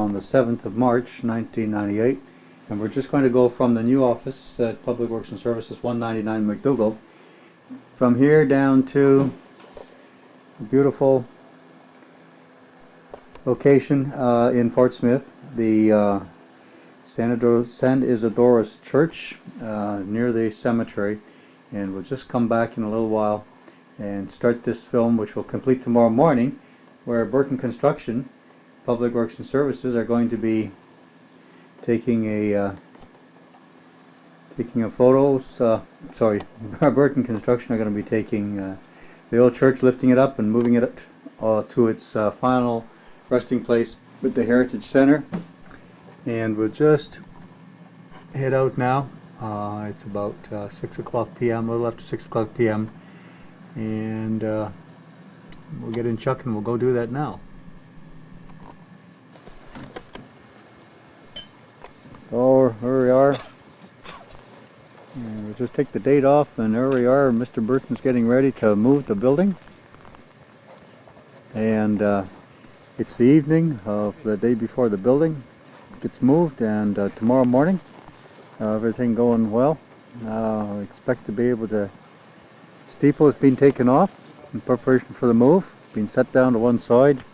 on the 7th of March 1998, and we're just going to go from the new office at Public Works and Services 199 McDougall from here down to a beautiful location in Fort Smith, the San Isidorus Church near the cemetery, and we'll just come back in a little while and start this film, which will complete tomorrow morning, where Burton Construction, Public Works and Services are going to be taking a photos. Burton Construction are going to be taking the old church, lifting it up and moving it to its final resting place with the Heritage Center. And we'll just head out now. It's about 6 o'clock p.m., a little after 6 o'clock p.m. And we'll get in Chuck and we'll go do that now. So here we are. And we'll just take the date off, and there we are. Mr. Burton's getting ready to move the building. And it's the evening of the day before the building gets moved, and tomorrow morning, everything going well. I expect to be able to. Steeple has been taken off in preparation for the move, being set down to one side.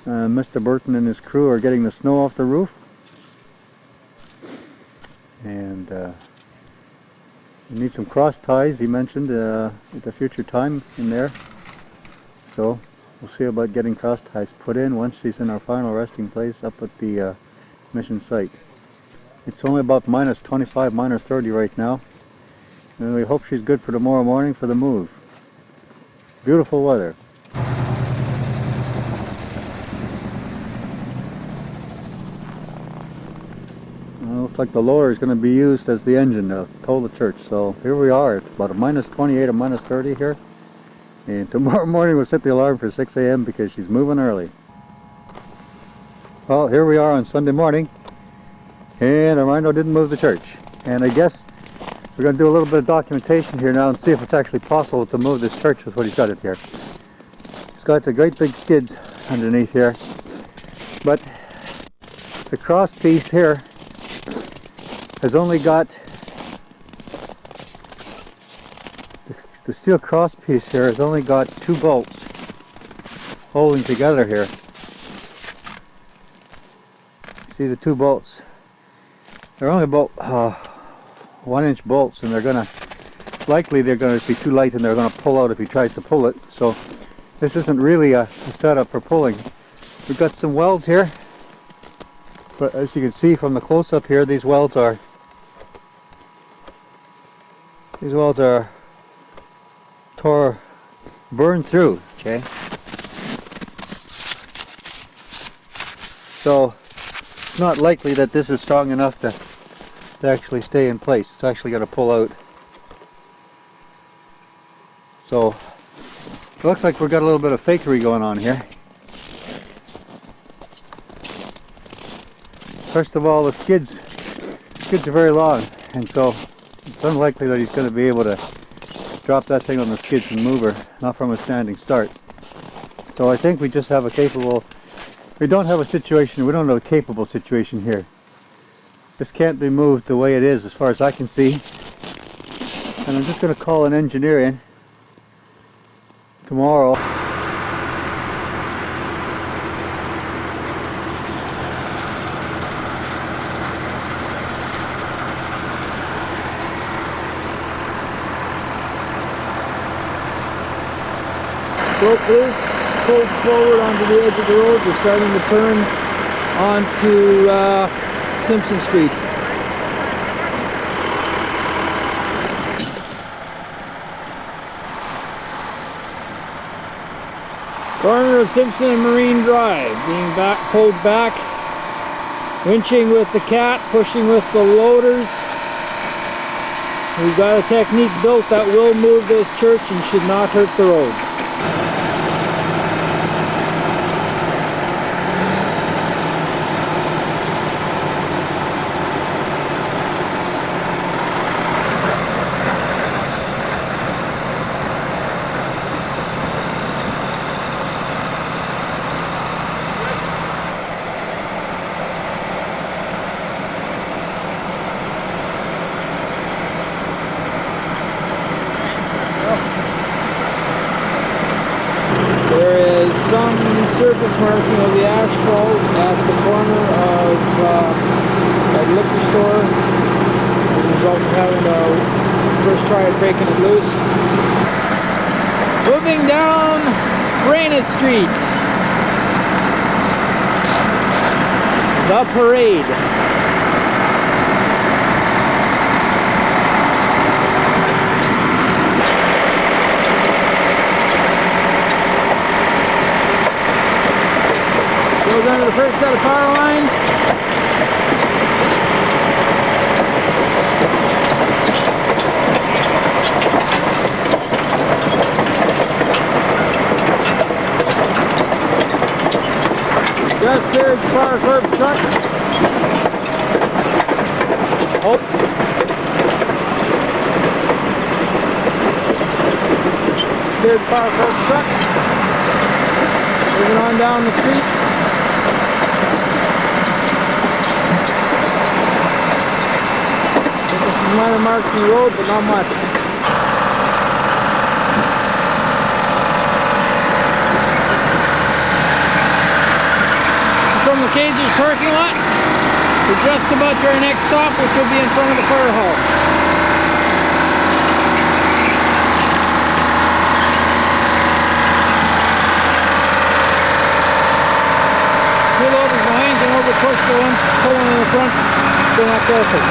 Mr. Burton and his crew are getting the snow off the roof, and we need some cross ties, he mentioned, at a future time in there. So we'll see about getting cross ties put in once she's in our final resting place up at the mission site. It's only about minus 25, minus 30 right now, and we hope she's good for tomorrow morning for the move. Beautiful weather. Well, looks like the loader is going to be used as the engine to tow the church. So here we are. It's about a minus 28 or minus 30 here. And tomorrow morning we'll set the alarm for 6 a.m. because she's moving early. Well, here we are on Sunday morning, and Armando didn't move the church. And I guess we're going to do a little bit of documentation here now and see if it's actually possible to move this church with what he's got it here. He's got the great big skids underneath here, but the cross piece here has only got the steel cross piece here has only got 2 bolts holding together here. See the 2 bolts? They're only about 1-inch bolts, and they're gonna be too light, and they're gonna pull out if he tries to pull it. So this isn't really a setup for pulling. We've got some welds here, but as you can see from the close-up here, these welds are burned through. Okay, so it's not likely that this is strong enough to actually stay in place. It's actually going to pull out. So it looks like we've got a little bit of fakery going on here. First of all, the skids are very long, and so it's unlikely that he's going to be able to drop that thing on the skids and move her, not from a standing start. So I think we just have we don't have a capable situation here. This can't be moved the way it is as far as I can see. And I'm just going to call an engineer in tomorrow. Slope loose, pulled forward onto the edge of the road. We're starting to turn onto Simpson Street. Corner of Simpson and Marine Drive, being pulled back, winching with the cat, pushing with the loaders. We've got a technique built that will move this church and should not hurt the road. surface marking of the asphalt at the corner of that liquor store as a result of having to first try at breaking it loose. Moving down Granite Street. The parade. Goes under the first set of power lines. Just cleared the power curb truck. Oh. Cleared the power curb truck. Moving on down the street. Some minor marks in the road, but not much. From the Kaiser's parking lot, we're just about to our next stop, which will be in front of the fire hall. Two loaders behind and over push the one pulling in the front, still not careful.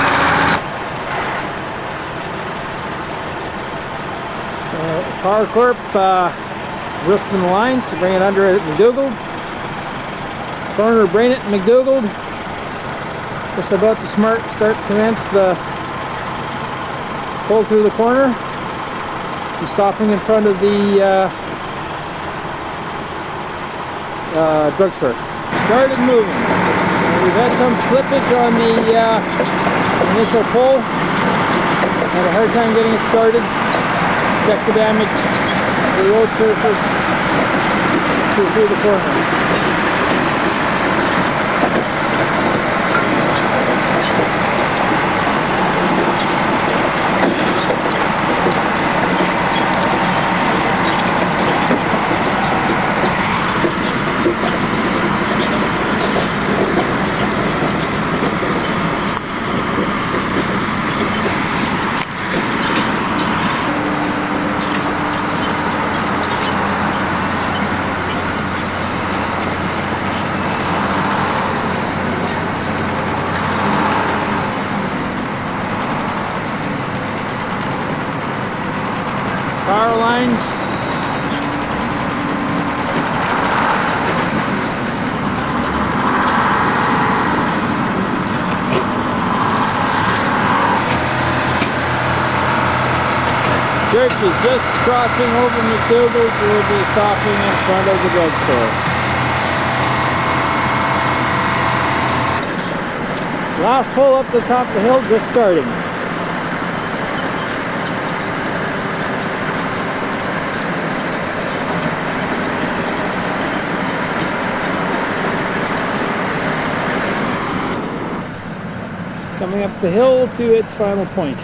Power Corp roofing the lines to bring it under at McDougald. Corner of Brainett and McDougald. Just about to start to commence the pull through the corner. He's stopping in front of the drugstore. Started moving. We've had some slippage on the initial pull. Had a hard time getting it started. Check the damage to the road surface through the corner. Power lines. Church is just crossing over McDougald. We'll be stopping in front of the drugstore. Last pull up the top of the hill, just starting. Coming up the hill to its final point.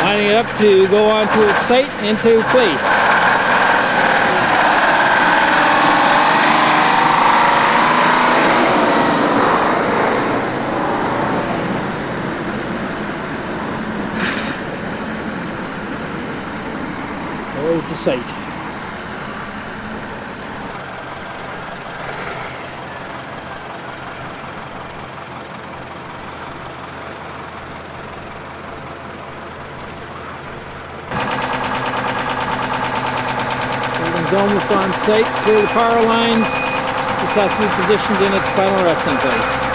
Lining it up to go onto its site into place. There's the site. Almost on site, clear the power lines, just has to be positioned in its final resting place.